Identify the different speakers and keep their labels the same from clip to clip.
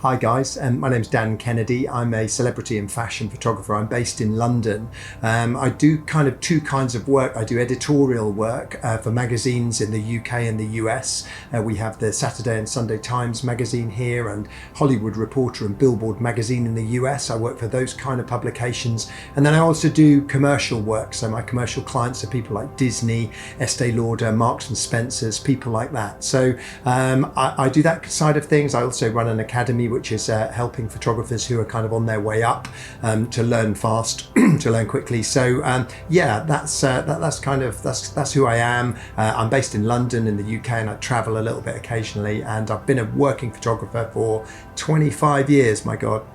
Speaker 1: Hi guys, my name's Dan Kennedy. I'm a celebrity and fashion photographer. I'm based in London. I do kind of two kinds of work. I do editorial work for magazines in the UK and the US. We have the Saturday and Sunday Times magazine here and Hollywood Reporter and Billboard magazine in the US. I work for those kind of publications. And then I also do commercial work. So my commercial clients are people like Disney, Estee Lauder, Marks and Spencer's, people like that. So I do that side of things. I also run an academy which is helping photographers who are kind of on their way up to learn fast, to learn quickly. So that's who I am. I'm based in London in the UK and I travel a little bit occasionally, and I've been a working photographer for 25 years, my God.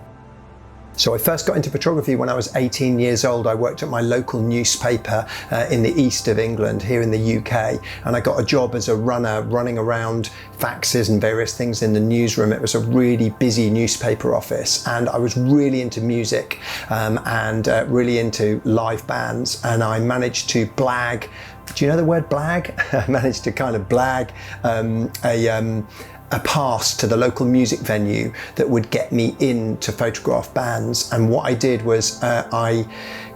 Speaker 1: So I first got into photography when I was 18 years old. I worked at my local newspaper in the east of England, here in the UK, and I got a job as a runner, running around faxes and various things in the newsroom. It was a really busy newspaper office, and I was really into music and really into live bands, and I managed to blag. Do you know the word blag? I managed to kind of blag a pass to the local music venue that would get me in to photograph bands. And what I did was I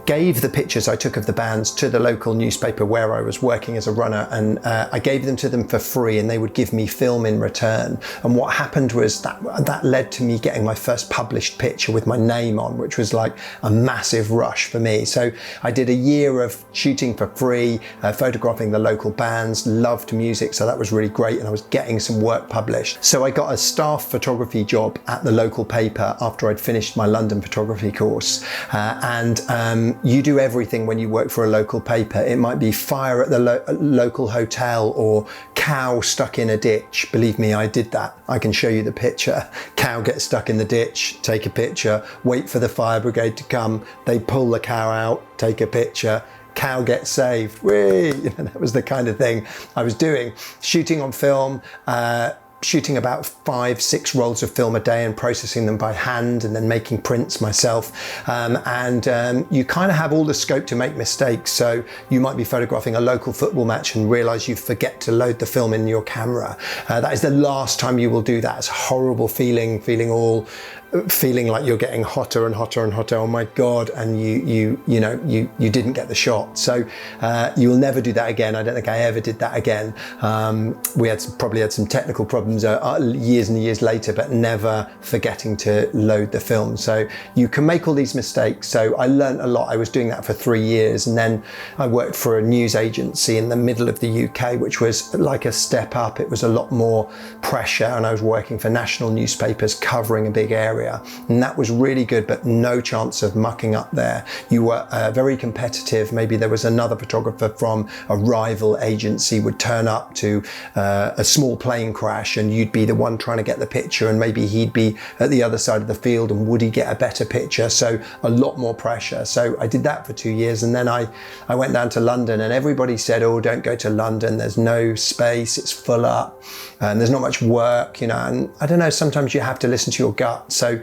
Speaker 1: gave the pictures I took of the bands to the local newspaper where I was working as a runner, and I gave them to them for free, and they would give me film in return. And what happened was that led to me getting my first published picture with my name on, which was like a massive rush for me. So I did a year of shooting for free, photographing the local bands, loved music, so that was really great, and I was getting some work published. So I got a staff photography job at the local paper after I'd finished my London photography course, you do everything when you work for a local paper. It might be fire at the local hotel or cow stuck in a ditch. Believe me, I did that. I can show you the picture. Cow gets stuck in the ditch, take a picture, wait for the fire brigade to come. They pull the cow out, take a picture. Cow gets saved. Whee! That was the kind of thing I was doing. Shooting on film, shooting about 5-6 rolls of film a day and processing them by hand and then making prints myself. You kind of have all the scope to make mistakes. So you might be photographing a local football match and realize you forget to load the film in your camera. That is the last time you will do that. It's a horrible feeling like you're getting hotter and hotter and hotter. Oh my God. And you didn't get the shot. So you'll never do that again. I don't think I ever did that again. We probably had some technical problems years and years later, but never forgetting to load the film. So you can make all these mistakes. So I learned a lot. I was doing that for 3 years, and then I worked for a news agency in the middle of the UK, which was like a step up. It was a lot more pressure, and I was working for national newspapers covering a big area, and that was really good, but no chance of mucking up there. You were very competitive. Maybe there was another photographer from a rival agency would turn up to a small plane crash, and you'd be the one trying to get the picture, and maybe he'd be at the other side of the field, and would he get a better picture? So a lot more pressure. So I did that for 2 years, and then I went down to London, and everybody said, oh, don't go to London, there's no space, it's full up, and there's not much work, and I don't know, sometimes you have to listen to your gut. So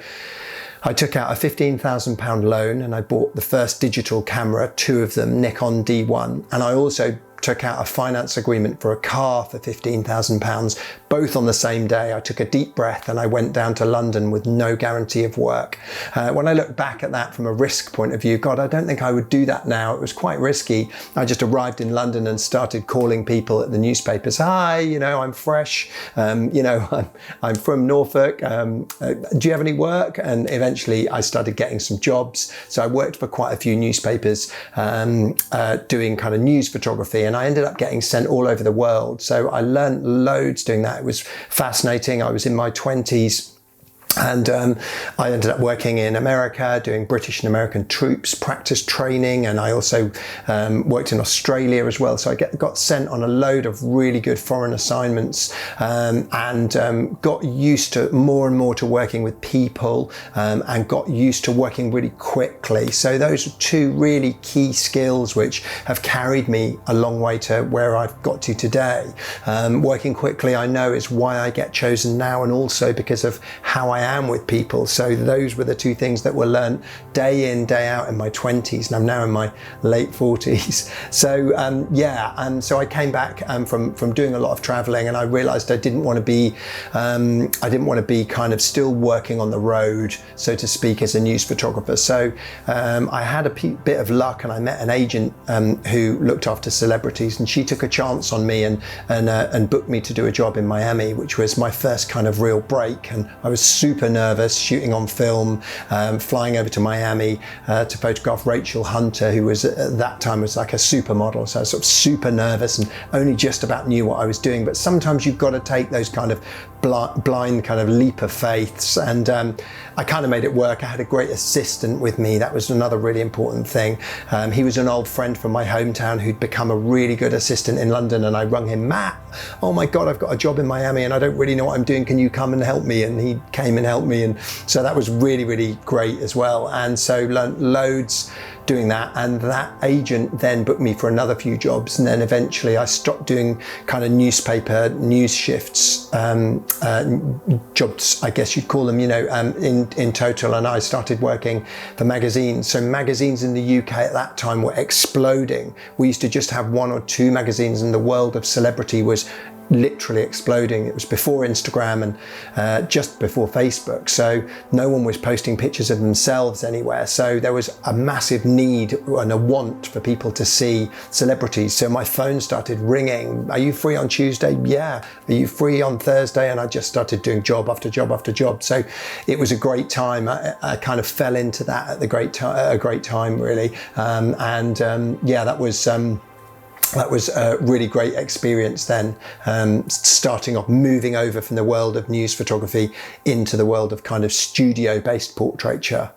Speaker 1: I took out a £15,000 loan and I bought the first digital camera, 2 of them, Nikon D1, and I also took out a finance agreement for a car for £15,000, both on the same day. I took a deep breath and I went down to London with no guarantee of work. When I look back at that from a risk point of view, God, I don't think I would do that now. It was quite risky. I just arrived in London and started calling people at the newspapers. Hi, I'm fresh. I'm from Norfolk. Do you have any work? And eventually I started getting some jobs. So I worked for quite a few newspapers doing kind of news photography, and I ended up getting sent all over the world. So I learned loads doing that. It was fascinating. I was in my 20s. And I ended up working in America, doing British and American troops, practice training, and I also worked in Australia as well. So I got sent on a load of really good foreign assignments, and got used to more and more to working with people, and got used to working really quickly. So those are 2 really key skills which have carried me a long way to where I've got to today. Working quickly, I know, is why I get chosen now, and also because of how I am with people. So those were the two things that were learned day in, day out in my 20s, and I'm now in my late 40s. So and so I came back from doing a lot of traveling, and I realized I didn't want to be kind of still working on the road, so to speak, as a news photographer. So I had a bit of luck, and I met an agent who looked after celebrities, and she took a chance on me and booked me to do a job in Miami, which was my first kind of real break. And I was super nervous, shooting on film, flying over to Miami to photograph Rachel Hunter, who was at that time was like a supermodel. So I was sort of super nervous and only just about knew what I was doing. But sometimes you've got to take those kind of blind kind of leap of faiths, and I kind of made it work. I had a great assistant with me. That was another really important thing. He was an old friend from my hometown who'd become a really good assistant in London, and I rung him, Matt, oh my God, I've got a job in Miami and I don't really know what I'm doing. Can you come and help me? And he came and helped me, and so that was really, really great as well. And so learned loads doing that, and that agent then booked me for another few jobs, and then eventually I stopped doing kind of newspaper news shifts, jobs I guess you'd call them, in total, and I started working for magazines. So magazines in the UK at that time were exploding. We used to just have 1 or 2 magazines, and the world of celebrity was literally exploding. It was before Instagram and just before Facebook, so no one was posting pictures of themselves anywhere. So there was a massive need and a want for people to see celebrities. So my phone started ringing. Are you free on Tuesday? Yeah. Are you free on Thursday? And I just started doing job after job after job. So it was a great time. I kind of fell into that at a great time really. That was a really great experience then, starting off, moving over from the world of news photography into the world of kind of studio-based portraiture.